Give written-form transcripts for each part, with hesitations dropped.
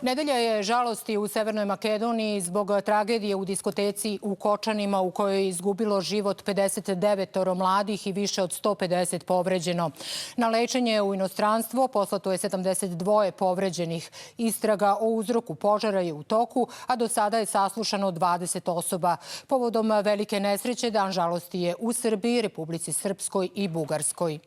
Nedelja je žalosti u Severnoj Makedoniji zbog tragedije u diskoteci u Kočanima u kojoj je izgubilo život 59 mladih i više od 150 povređeno. Na lečenje u inostranstvo poslato je 72 povređenih. Istraga o uzroku požara je u toku, a do sada je saslušano 20 osoba. Povodom velike nesreće dan žalosti je u Srbiji, Republici Srpskoj i Bugarskoj.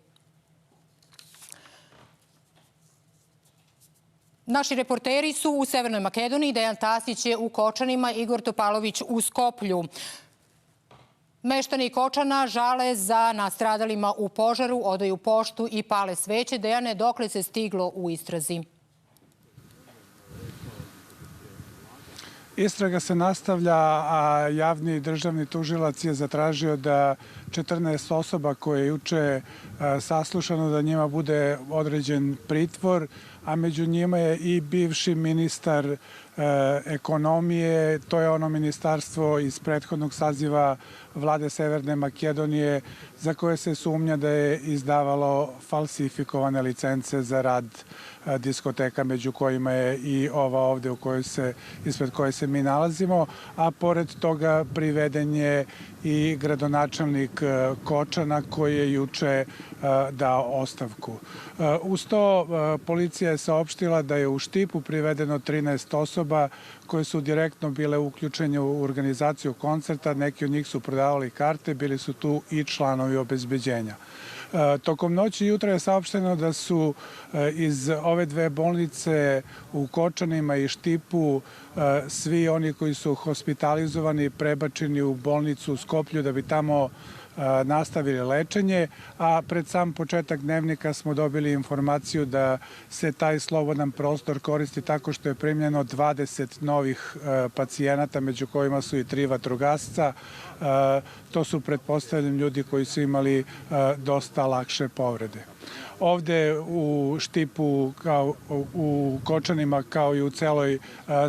Naši reporteri su u Severnoj Makedoniji, Dejan Tasić je u Kočanima, Igor Topalović u Skoplju. Meštani Kočana žale za nastradalima u požaru, odaju poštu i pale sveće. Dejane, dokle se stiglo u istrazi? Istraga se nastavlja, a javni državni tužilac je zatražio da 14 osoba koje je juče saslušano da njima bude određen pritvor, a među njima je i bivši ministar ekonomije. To je ono ministarstvo iz prethodnog saziva vlade Severne Makedonije za koje se sumnja da je izdavalo falsifikovane licence za rad diskoteka, među kojima je i ova ovde ispred koje se mi nalazimo, a pored toga priveden je i gradonačelnik Kočana koji je juče dao ostavku. Uz to policija je saopštila da je u Štipu privedeno 13 osoba koje su direktno bile uključene u organizaciju koncerta. Neki od njih su prodavali karte, bili su tu i članovi obezbeđenja. Tokom noći i jutra je saopšteno da su iz ove dve bolnice u Kočanima i Štipu svi oni koji su hospitalizovani prebačeni u bolnicu u Skoplju da bi tamo nastavili lečenje, a pred sam početak dnevnika smo dobili informaciju da se taj slobodan prostor koristi tako što je primljeno 20 novih pacijenata, među kojima su i 3 vatrogasca. To su, pretpostavljam, ljudi koji su imali dosta lakše povrede. Ovde u Štipu, u Kočanima, kao i u celoj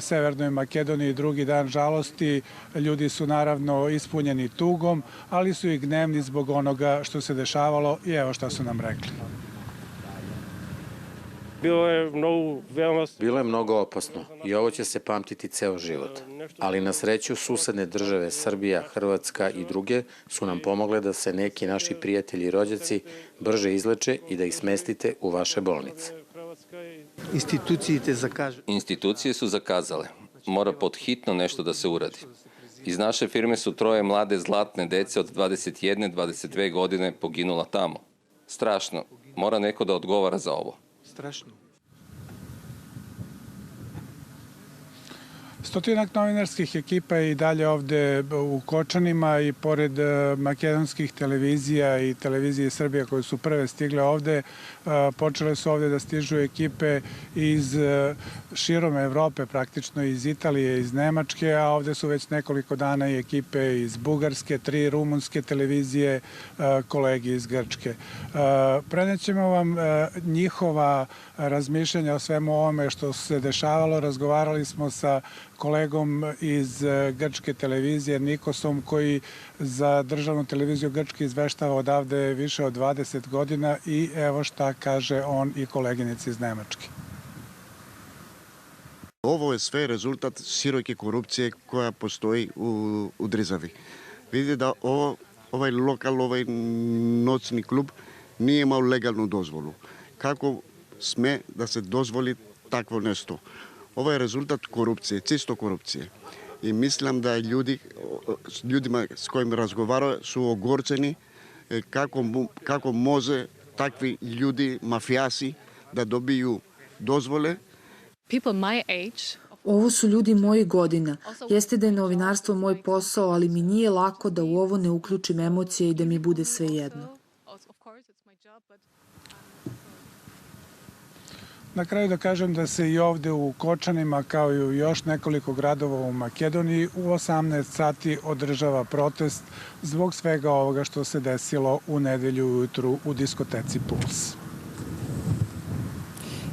Severnoj Makedoniji, drugi dan žalosti, ljudi su naravno ispunjeni tugom, ali su i gnevni zbog onoga što se dešavalo i evo šta su nam rekli. Bilo je mnogo opasno i ovo će se pamtiti ceo život. Ali na sreću susedne države Srbija, Hrvatska i druge su nam pomogle da se neki naši prijatelji i rođaci brže izleče i da ih smestite u vaše bolnice. Institucije su zakazale. Mora pod hitno nešto da se uradi. Iz naše firme su 3 mlade zlatne dece od 21, 22 godine poginula tamo. Strašno. Mora neko da odgovara za ovo. Strašno. Stotinak novinarskih ekipa je i dalje ovde u Kočanima i pored makedonskih televizija i televizije Srbije koje su prve stigle ovde, počele su ovde da stižu ekipe iz širom Evrope, praktično iz Italije, iz Nemačke, a ovde su već nekoliko dana i ekipe iz Bugarske, 3 rumunske televizije, kolegi iz Grčke. Prenećemo vam njihova razmišljanja o svemu ovome što se dešavalo. Razgovarali smo sa kolegom iz grčke televizije Nikosom, koji za državnu televiziju Grčke izveštava odavde više od 20 godina i evo šta kaže on i koleginici iz Nemačke. Ovo je sve rezultat široke korupcije koja postoji u državi. Vidite da ovaj lokal, ovaj noćni klub nije imao legalnu dozvolu. Kako sme da se dozvoli takvo nešto? Ovo je rezultat korupcije, čisto korupcije. I mislim da ljudima s kojim razgovaraju su ogorčeni kako može takvi ljudi, mafijasi, da dobiju dozvole. Ovo su ljudi mojih godina. Jeste da je novinarstvo moj posao, ali mi nije lako da u ovo ne uključim emocije i da mi bude sve jedno. Na kraju da kažem da se i ovde u Kočanima, kao i u još nekoliko gradova u Makedoniji, u 18 sati održava protest zbog svega ovoga što se desilo u nedelju ujutru u diskoteci Puls.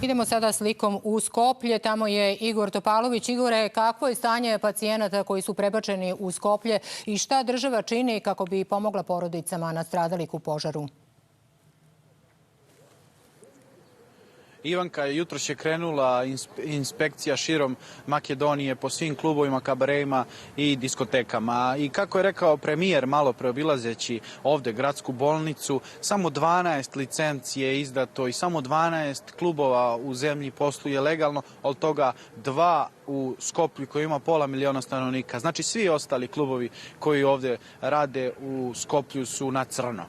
Idemo sada slikom u Skoplje. Tamo je Igor Topalović. Igore, kakvo je stanje pacijenata koji su prebačeni u Skoplje i šta država čini kako bi pomogla porodicama nastradalih u požaru? Ivanka, jutros je krenula inspekcija širom Makedonije po svim klubovima, kabareima i diskotekama. I kako je rekao premijer malo preobilazeći ovde gradsku bolnicu, samo 12 licenci je izdato i samo 12 klubova u zemlji posluje legalno, od toga 2 u Skoplju koji ima 500.000 stanovnika. Znači svi ostali klubovi koji ovde rade u Skoplju su na crno.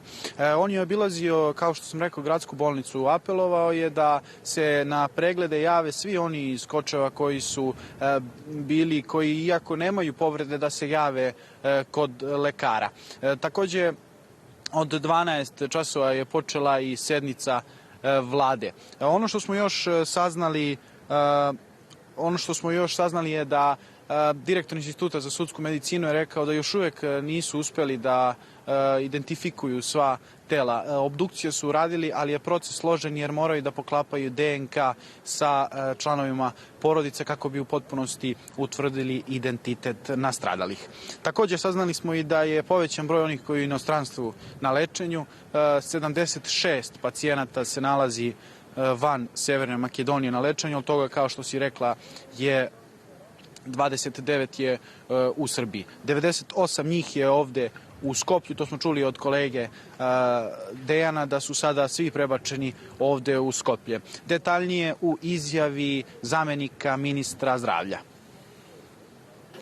On je obilazio, kao što sam rekao, gradsku bolnicu. Apelovao je da se na preglede jave svi oni iz Kočeva koji su bili, koji iako nemaju povrede, da se jave kod lekara. Takođe, od 12 časova je počela i sednica vlade. Ono što smo još saznali je da direktor Instituta za sudsku medicinu je rekao da još uvek nisu uspeli da identifikuju sva tela. Obdukcije su uradili, ali je proces složen jer moraju da poklapaju DNK sa članovima porodice kako bi u potpunosti utvrdili identitet nastradalih. Takođe saznali smo i da je povećan broj onih koji u inostranstvu na lečenju. 76 pacijenata se nalazi van Severne Makedonije na lečenju, od toga, kao što si rekla, je 29 je u Srbiji. 98 njih je ovde u Skoplju, to smo čuli od kolege Dejana, da su sada svi prebačeni ovde u Skoplje. Detaljnije u izjavi zamenika ministra zdravlja.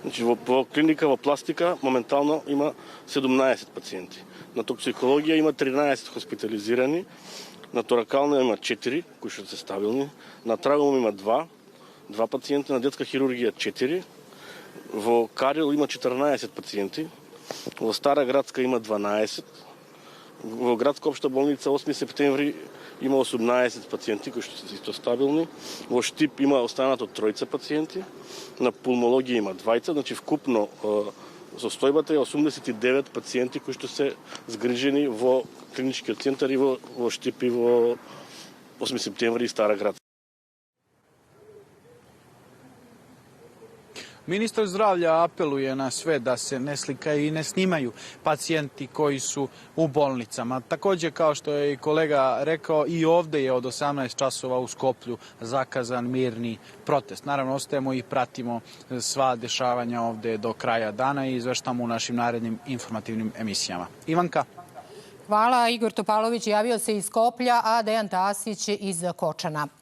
Znači, во клиника во пластика моментално има 17 пациенти. На токсикологија има 13 хоспитализирани, на торакална има 4, кои што се стабилни, на трагом има 2 пациенти, на детска хирургија 4, во Карел има 14 пациенти, во Стара Градска има 12, во Градска општа болница 8 септември има 18 пациенти кои што се исто стабилни, во Штип има останато 3 пациенти, на пулмологија има 20, значи вкупно состојбата е 89 пациенти кои што се згрижени во клиничкиот центар и во Штип и во 8 септември и Стара Градска. Ministar zdravlja apeluje na sve da se ne slikaju i ne snimaju pacijenti koji su u bolnicama. Takođe, kao što je i kolega rekao, i ovde je od 18 časova u Skoplju zakazan mirni protest. Naravno, ostajemo i pratimo sva dešavanja ovde do kraja dana i izveštamo u našim narednim informativnim emisijama. Ivanka? Hvala. Igor Topalović javio se iz Skoplja, a Dejan Tasić iz Kočana.